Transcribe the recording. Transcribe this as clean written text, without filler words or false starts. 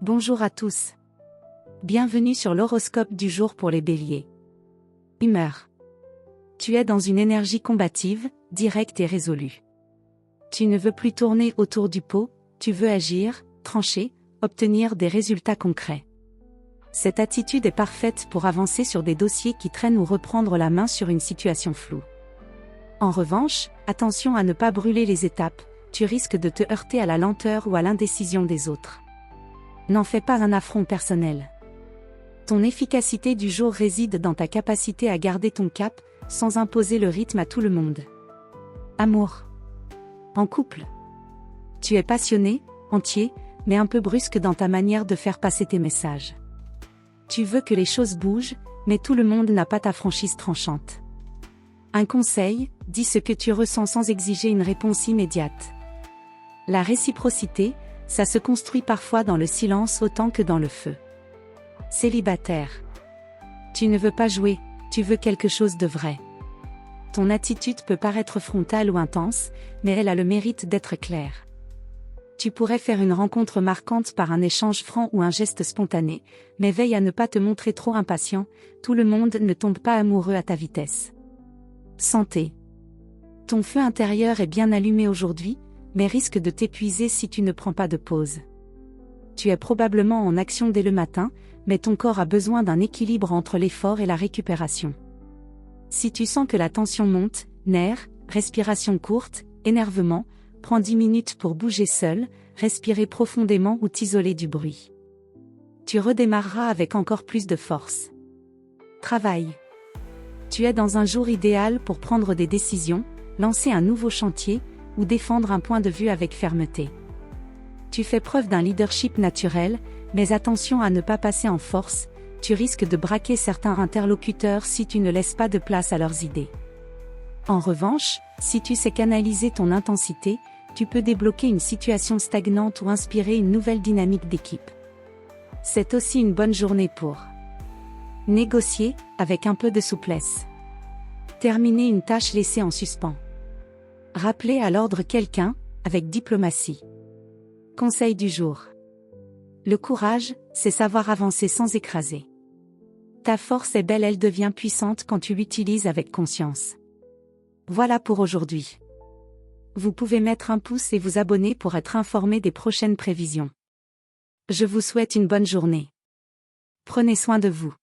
Bonjour à tous. Bienvenue sur l'horoscope du jour pour les béliers. Humeur. Tu es dans une énergie combative, directe et résolue. Tu ne veux plus tourner autour du pot, tu veux agir, trancher, obtenir des résultats concrets. Cette attitude est parfaite pour avancer sur des dossiers qui traînent ou reprendre la main sur une situation floue. En revanche, attention à ne pas brûler les étapes, tu risques de te heurter à la lenteur ou à l'indécision des autres. N'en fais pas un affront personnel. Ton efficacité du jour réside dans ta capacité à garder ton cap, sans imposer le rythme à tout le monde. Amour. En couple. Tu es passionné, entier, mais un peu brusque dans ta manière de faire passer tes messages. Tu veux que les choses bougent, mais tout le monde n'a pas ta franchise tranchante. Un conseil, dis ce que tu ressens sans exiger une réponse immédiate. La réciprocité, ça se construit parfois dans le silence autant que dans le feu. Célibataire. Tu ne veux pas jouer, tu veux quelque chose de vrai. Ton attitude peut paraître frontale ou intense, mais elle a le mérite d'être claire. Tu pourrais faire une rencontre marquante par un échange franc ou un geste spontané, mais veille à ne pas te montrer trop impatient, tout le monde ne tombe pas amoureux à ta vitesse. Santé. Ton feu intérieur est bien allumé aujourd'hui, mais risque de t'épuiser si tu ne prends pas de pause. Tu es probablement en action dès le matin, mais ton corps a besoin d'un équilibre entre l'effort et la récupération. Si tu sens que la tension monte, nerfs, respiration courte, énervement, prends 10 minutes pour bouger seul, respirer profondément ou t'isoler du bruit. Tu redémarreras avec encore plus de force. Travail. Tu es dans un jour idéal pour prendre des décisions, lancer un nouveau chantier, ou défendre un point de vue avec fermeté. Tu fais preuve d'un leadership naturel, mais attention à ne pas passer en force, tu risques de braquer certains interlocuteurs si tu ne laisses pas de place à leurs idées. En revanche, si tu sais canaliser ton intensité, tu peux débloquer une situation stagnante ou inspirer une nouvelle dynamique d'équipe. C'est aussi une bonne journée pour négocier, avec un peu de souplesse. Terminer une tâche laissée en suspens. Rappeler à l'ordre quelqu'un, avec diplomatie. Conseil du jour. Le courage, c'est savoir avancer sans écraser. Ta force est belle, elle devient puissante quand tu l'utilises avec conscience. Voilà pour aujourd'hui. Vous pouvez mettre un pouce et vous abonner pour être informé des prochaines prévisions. Je vous souhaite une bonne journée. Prenez soin de vous.